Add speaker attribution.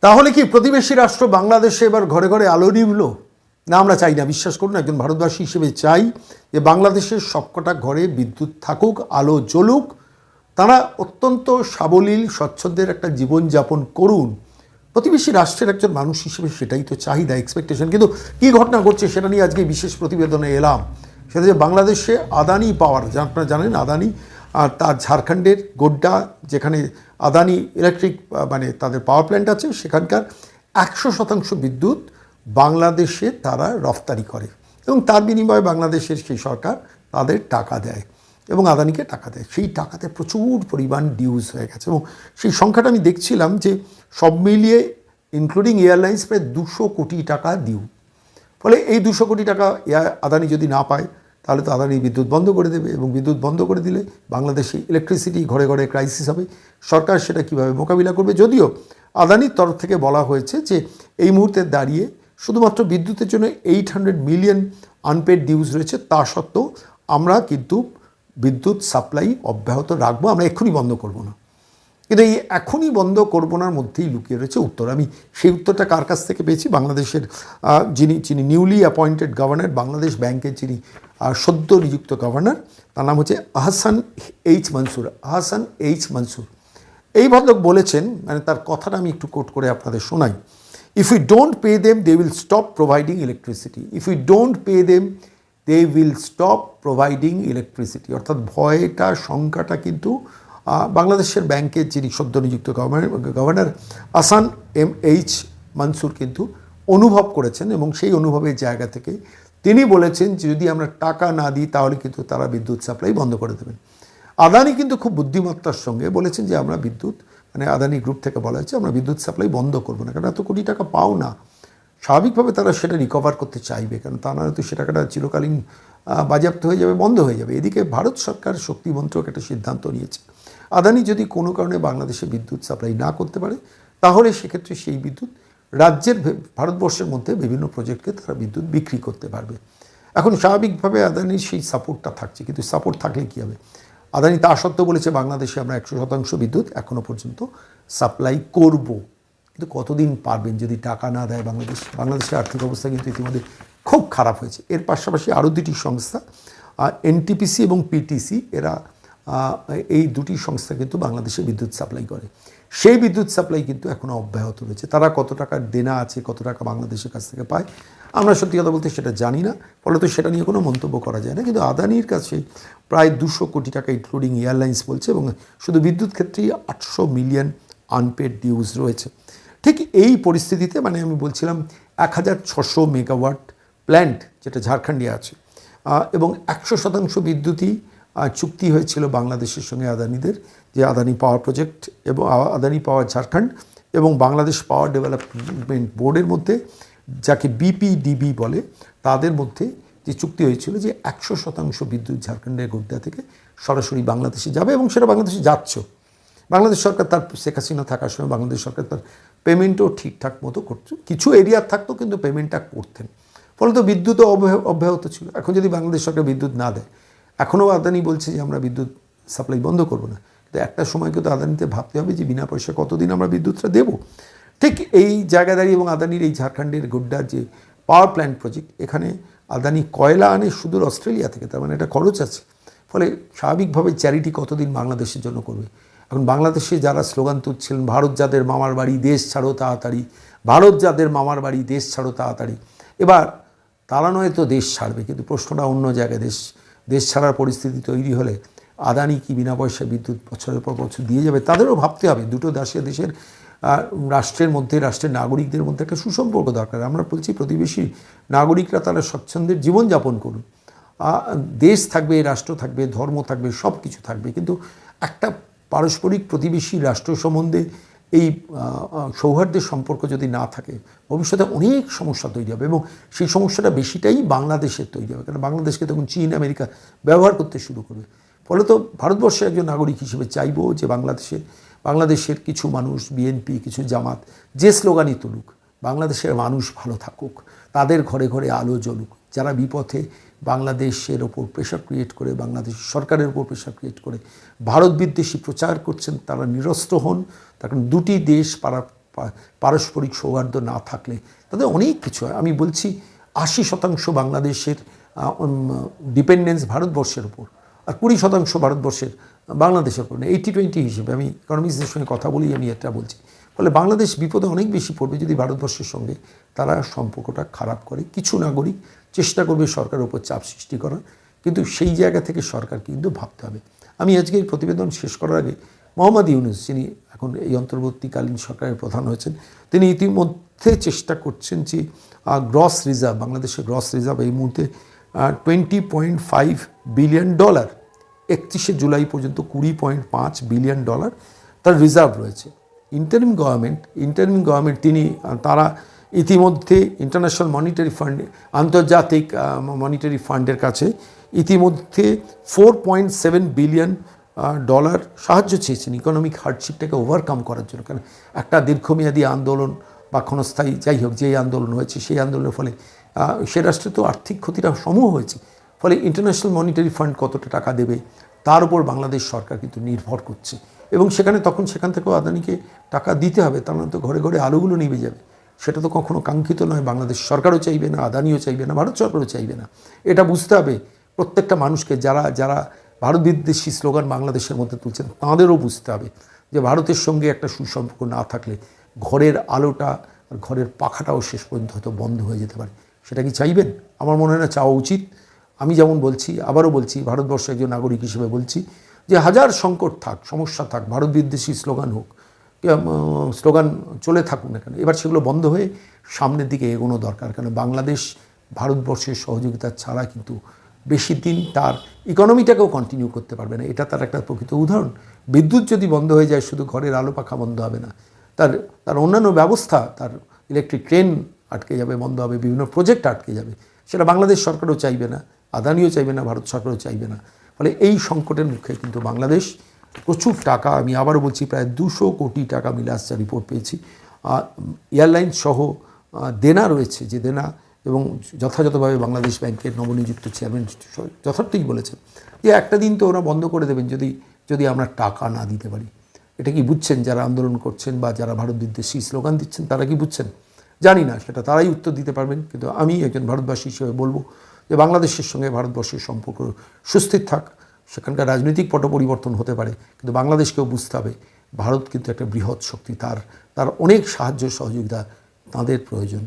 Speaker 1: তাহলে কি প্রতিবেশী রাষ্ট্র বাংলাদেশে এবার ঘরে ঘরে আলো নিভল? না, আমরা চাই না। বিশ্বাস করুন, একজন ভারতবাসী হিসেবে চাই যে বাংলাদেশের সবকটা ঘরে বিদ্যুৎ থাকুক, আলো জ্বলুক, তারা অত্যন্ত সাবলীল স্বচ্ছন্দের একটা জীবনযাপন করুন। প্রতিবেশী রাষ্ট্রের একজন মানুষ হিসেবে সেটাই তো চাহিদা, এক্সপেকটেশন। কিন্তু কী ঘটনা ঘটছে সেটা নিয়ে আজকে বিশেষ প্রতিবেদনে এলাম। সেটা যে বাংলাদেশে আদানি পাওয়ার, আপনারা জানেন আদানি, আর তার ঝাড়খণ্ডের গোড্ডা, যেখানে আদানি ইলেকট্রিক মানে তাদের পাওয়ার প্ল্যান্ট আছে, সেখানকার 100% বিদ্যুৎ বাংলাদেশে তারা রফতানি করে এবং তার বিনিময়ে বাংলাদেশের সেই সরকার তাদের টাকা দেয় এবং আদানিকে টাকা দেয়। সেই টাকাতে প্রচুর পরিমাণ ডিউজ হয়ে গেছে এবং সেই সংখ্যাটা আমি দেখছিলাম যে সব মিলিয়ে ইনক্লুডিং এয়ারলাইন্স প্রায় 200 কোটি টাকা ডিউ। ফলে এই 200 কোটি টাকা আদানি যদি না পায় তাহলে তো আদানি বিদ্যুৎ বন্ধ করে দেবে এবং বিদ্যুৎ বন্ধ করে দিলে বাংলাদেশে ইলেকট্রিসিটি ঘরে ঘরে ক্রাইসিস হবে। সরকার সেটা কীভাবে মোকাবিলা করবে? যদিও আদানির তরফ থেকে বলা হয়েছে যে এই মুহূর্তে দাঁড়িয়ে শুধুমাত্র বিদ্যুতের জন্য 800 মিলিয়ন আনপেড ডিউজ রয়েছে, তা সত্ত্বেও আমরা কিন্তু বিদ্যুৎ সাপ্লাই অব্যাহত রাখবো, আমরা এক্ষুনি বন্ধ করব না। কিন্তু এই এখনই বন্ধ করব নার মধ্যেই লুকিয়ে রয়েছে উত্তর। আমি সেই উত্তরটা কার কাছ থেকে পেয়েছি? বাংলাদেশের যিনি নিউলি অ্যাপয়েন্টেড গভর্নর, বাংলাদেশ ব্যাংকের যিনি সদ্য নিযুক্ত গভর্নর, তার নাম হচ্ছে আহসান এইচ মনসুর। এই ভদ্রলোক বলেছেন, মানে তার কথাটা আমি একটু কোট করে আপনাদের শোনাই। If we don't pay them they will stop providing electricity. If we don't pay them they will stop providing electricity. অর্থাৎ ভয়টা, শঙ্কাটা কিন্তু বাংলাদেশের ব্যাংকের যিনি সদ্য নিযুক্ত গভর্নর আহসান এইচ মনসুর কিন্তু অনুভব করেছেন এবং সেই অনুভবের জায়গা থেকে তিনি বলেছেন যে যদি আমরা টাকা না দিই তাহলে কিন্তু তারা বিদ্যুৎ সাপ্লাই বন্ধ করে দেবেন। আদানি কিন্তু খুব বুদ্ধিমত্তার সঙ্গে বলেছেন যে আমরা বিদ্যুৎ, মানে আদানি গ্রুপ থেকে বলা হয়েছে আমরা বিদ্যুৎ সাপ্লাই বন্ধ করবো না, কারণ এত কোটি টাকা পাও না। স্বাভাবিকভাবে তারা সেটা রিকভার করতে চাইবে, কারণ তা না তো সে টাকাটা চিরকালীন বাজেয়াপ্ত হয়ে যাবে, বন্ধ হয়ে যাবে। এদিকে ভারত সরকার শক্তি মন্ত্রক একটা সিদ্ধান্ত নিয়েছে, আদানি যদি কোনো কারণে বাংলাদেশে বিদ্যুৎ সাপ্লাই না করতে পারে তাহলে সেক্ষেত্রে সেই বিদ্যুৎ রাজ্যের, ভারতবর্ষের মধ্যে বিভিন্ন প্রজেক্টকে তারা বিদ্যুৎ বিক্রি করতে পারবে। এখন স্বাভাবিকভাবে আদানির সেই সাপোর্টটা থাকছে, কিন্তু সাপোর্ট থাকলে কী হবে? আদানি তা সত্ত্বেও বলেছে বাংলাদেশে আমরা 100% বিদ্যুৎ এখনও পর্যন্ত সাপ্লাই করব। কিন্তু কতদিন পারবেন যদি টাকা না দেয় বাংলাদেশের আর্থিক অবস্থা কিন্তু ইতিমধ্যে খুব খারাপ হয়েছে। এর পাশাপাশি আরও দুটি সংস্থা, এনটিপিসি এবং পিটিসি, এরা এই দুটি সংস্থা কিন্তু বাংলাদেশে বিদ্যুৎ সাপ্লাই করে। সেই বিদ্যুৎ সাপ্লাই কিন্তু এখনও অব্যাহত রয়েছে। তারা কত টাকার দেনা আছে, কত টাকা বাংলাদেশের কাছ থেকে পায়, আমরা সত্যি কথা বলতে সেটা জানি না, ফলে তো সেটা নিয়ে কোনো মন্তব্য করা যায় না। কিন্তু আদানির কাছে প্রায় 200 কোটি টাকা ইনক্লুডিং এয়ারলাইন্স বলছে, এবং শুধু বিদ্যুৎ ক্ষেত্রেই 800 মিলিয়ন আনপেড ডিউজ রয়েছে। ঠিক এই পরিস্থিতিতে, মানে আমি বলছিলাম 1600 মেগাওয়াট প্ল্যান্ট যেটা ঝাড়খণ্ডে আছে এবং 100% বিদ্যুৎই চুক্তি হয়েছিল বাংলাদেশের সঙ্গে আদানিদের, যে আদানি পাওয়ার প্রজেক্ট এবং আদানি পাওয়ার ঝাড়খণ্ড এবং বাংলাদেশ পাওয়ার ডেভেলপমেন্ট বোর্ডের মধ্যে, যাকে বিপিডিবি বলে, তাদের মধ্যে যে চুক্তি হয়েছিল যে 100% বিদ্যুৎ ঝাড়খণ্ডের গোড্ডা থেকে সরাসরি বাংলাদেশে যাবে এবং সেটা বাংলাদেশে যাচ্ছে। বাংলাদেশ সরকার তার, শেখ হাসিনা থাকার সময় বাংলাদেশ সরকার তার পেমেন্টও ঠিকঠাক মতো করছে, কিছু এরিয়া থাকতো কিন্তু পেমেন্টটা করতেন, ফলে তো বিদ্যুৎও অব্যাহত ছিল। এখন যদি বাংলাদেশ সরকার বিদ্যুৎ না দেয়, এখনও আদানি বলছে যে আমরা বিদ্যুৎ সাপ্লাই বন্ধ করবো না, কিন্তু একটা সময় কিন্তু আদানিতে ভাবতে হবে যে বিনা পয়সা কতদিন আমরা বিদ্যুৎটা দেবো। ঠিক এই জায়গা দাঁড়িয়ে এবং আদানির এই ঝাড়খণ্ডের গোড্ডার যে পাওয়ার প্ল্যান্ট প্রজেক্ট, এখানে আদানি কয়লা আনে সুদূর অস্ট্রেলিয়া থেকে, তার মানে এটা খরচ আছে। ফলে স্বাভাবিকভাবে চ্যারিটি কতদিন বাংলাদেশের জন্য করবে? এখন বাংলাদেশে যারা স্লোগান তুলছিলেন, ভারত যাদের মামার বাড়ি দেশ ছাড়ো তাড়াতাড়ি, ভারত যাদের মামার বাড়ি দেশ ছাড়ো তাড়াতাড়ি, এবার তারা নয় তো দেশ ছাড়বে, কিন্তু প্রশ্নটা অন্য জায়গায়। দেশ ছাড়ার পরিস্থিতি তৈরি হলে আদানি কি বিনা পয়সায় বিদ্যুৎ বছরের পর বছর দিয়ে যাবে? তাদেরও ভাবতে হবে। দুটো দেশের রাষ্ট্রের মধ্যে, রাষ্ট্রের নাগরিকদের মধ্যে একটা সুসম্পর্ক দরকার। আমরা বলছি প্রতিবেশী নাগরিকরা তারা স্বচ্ছন্দের জীবনযাপন করুন, দেশ থাকবে, রাষ্ট্র থাকবে, ধর্ম থাকবে, সব কিছু থাকবে, কিন্তু একটা পারস্পরিক প্রতিবেশী রাষ্ট্র সম্বন্ধে এই সৌহার্দ্যের সম্পর্ক যদি না থাকে, ভবিষ্যতে অনেক সমস্যা তৈরি হবে এবং সেই সমস্যাটা বেশিটাই বাংলাদেশের তৈরি হবে, কারণ বাংলাদেশকে তখন চীন, আমেরিকা ব্যবহার করতে শুরু করবে। ফলে তো ভারতবর্ষের একজন নাগরিক হিসেবে চাইবো যে বাংলাদেশের কিছু মানুষ, বিএনপি, কিছু জামাত, যে স্লোগানই তুলুক, বাংলাদেশের মানুষ ভালো থাকুক, তাদের ঘরে ঘরে আলো জ্বলুক। যারা বিপথে বাংলাদেশের ওপর প্রেশার ক্রিয়েট করে, বাংলাদেশ সরকারের ওপর প্রেশার ক্রিয়েট করে ভারত বিদ্বেষী প্রচার করছেন, তারা নিরস্ত্র হন। তখন দুটি দেশ পারস্পরিক সৌহার্দ্য না থাকলে তাদের অনেক কিছু হয়। আমি বলছি 80% বাংলাদেশের ডিপেন্ডেন্স ভারতবর্ষের উপর, আর 20% ভারতবর্ষের বাংলাদেশের উপর। 80-20 হিসেবে আমি ইকোনমিক্সদের সঙ্গে কথা বলি, আমি এটা বলছি। ফলে বাংলাদেশ বিপদে অনেক বেশি পড়বে যদি ভারতবর্ষের সঙ্গে তারা সম্পর্কটা খারাপ করে। কিছু নাগরিক চেষ্টা করবে সরকারের উপর চাপ সৃষ্টি করার, কিন্তু সেই জায়গা থেকে সরকার কিন্তু ভাবতে হবে। আমি আজকে এই প্রতিবেদন শেষ করার আগে মোহাম্মদ ইউনূস, যিনি এখন এই অন্তর্বর্তীকালীন সরকারের প্রধান হয়েছেন, তিনি ইতিমধ্যে চেষ্টা করছেন যে গ্রস রিজার্ভ, বাংলাদেশের গ্রস রিজার্ভ এই মুহূর্তে $20.5 বিলিয়ন, 31শে জুলাই পর্যন্ত $20.5 বিলিয়ন তার রিজার্ভ রয়েছে। ইন্টারিম গভর্নমেন্ট তারা ইতিমধ্যে ইন্টারন্যাশনাল মনিটারি ফান্ড, আন্তর্জাতিক মনিটারি ফান্ডের কাছে ইতিমধ্যে $4.7 বিলিয়ন সাহায্য চেয়েছেন ইকোনমিক হার্ডশিপটাকে ওভারকাম করার জন্য। কারণ একটা দীর্ঘমেয়াদী আন্দোলন বা ক্ষণস্থায়ী যাই হোক যে আন্দোলন হয়েছে, সেই আন্দোলনের ফলে সে রাষ্ট্রে তো আর্থিক ক্ষতিটা সমূহ হয়েছে। ফলে ইন্টারন্যাশনাল মনিটারি ফান্ড কতটা টাকা দেবে তার উপর বাংলাদেশ সরকার কিন্তু নির্ভর করছে, এবং সেখান থেকেও আদানিকে টাকা দিতে হবে, তার মানে তো ঘরে ঘরে আলুগুলো নিভে যাবে। সেটা তো কখনো কাঙ্ক্ষিত নয়, বাংলাদেশ সরকারও চাইবে না, আদানিও চাইবে না, ভারত সরকারও চাইবে না। এটা বুঝতে হবে প্রত্যেকটা মানুষকে, যারা ভারত বিদ্বেষী স্লোগান বাংলাদেশের মধ্যে তুলছেন তাঁদেরও বুঝতে হবে যে ভারতের সঙ্গে একটা সুসম্পর্ক না থাকলে ঘরের আলোটা আর ঘরের পাখাটাও শেষ পর্যন্ত হয়তো বন্ধ হয়ে যেতে পারে। সেটা কি চাইবেন? আমার মনে হয় না চাওয়া উচিত। আমি যেমন বলছি, আবারও বলছি, ভারতবর্ষের একজন নাগরিক হিসেবে বলছি যে হাজার সংকট থাক, সমস্যা থাক, ভারত বিদ্বেষী স্লোগান হোক, স্লোগান চলে থাকুক না কেন, এবার সেগুলো বন্ধ হয়ে সামনের দিকে এগোনো দরকার। কারণ বাংলাদেশ ভারতবর্ষের সহযোগিতা ছাড়া কিন্তু বেশি দিন তার ইকোনমিটাকেও কন্টিনিউ করতে পারবে না। এটা তার একটা প্রকৃত উদাহরণ। বিদ্যুৎ যদি বন্ধ হয়ে যায়, শুধু ঘরের আলো পাখা বন্ধ হবে না, তার অন্যান্য ব্যবস্থা, তার ইলেকট্রিক ট্রেন আটকে যাবে, বন্ধ হবে, বিভিন্ন প্রজেক্ট আটকে যাবে। সেটা বাংলাদেশ সরকারও চাইবে না, আদানিও চাইবে না, ভারত সরকারও চাইবে না। ফলে এই সংকটের মুখে কিন্তু বাংলাদেশ প্রচুর টাকা, আমি আবারও বলছি, প্রায় 200 কোটি টাকা মিলে আসছে, রিপোর্ট পেয়েছি, এয়ারলাইন্স সহ দেনা রয়েছে, যে দেনা, এবং যথাযথভাবে বাংলাদেশ ব্যাংকের নবনিযুক্ত চেয়ারম্যান যথার্থই বলেছেন যে একটা দিন তো ওরা বন্ধ করে দেবেন যদি আমরা টাকা না দিতে পারি। এটা কি বুঝছেন যারা আন্দোলন করছেন বা যারা ভারত বিদ্বেষী স্লোগান দিচ্ছেন, তারা কি বুঝছেন? জানি না, সেটা তারাই উত্তর দিতে পারবেন। কিন্তু আমি একজন ভারতবাসী হিসেবে বলবো যে বাংলাদেশের সঙ্গে ভারতবর্ষের সম্পর্ক সুস্থির থাক। সেখানকার রাজনৈতিক পট পরিবর্তন হতে পারে, কিন্তু বাংলাদেশকেও বুঝতে হবে ভারত কিন্তু একটা বৃহৎ শক্তি, তার অনেক সাহায্য সহযোগিতা তাদের প্রয়োজন।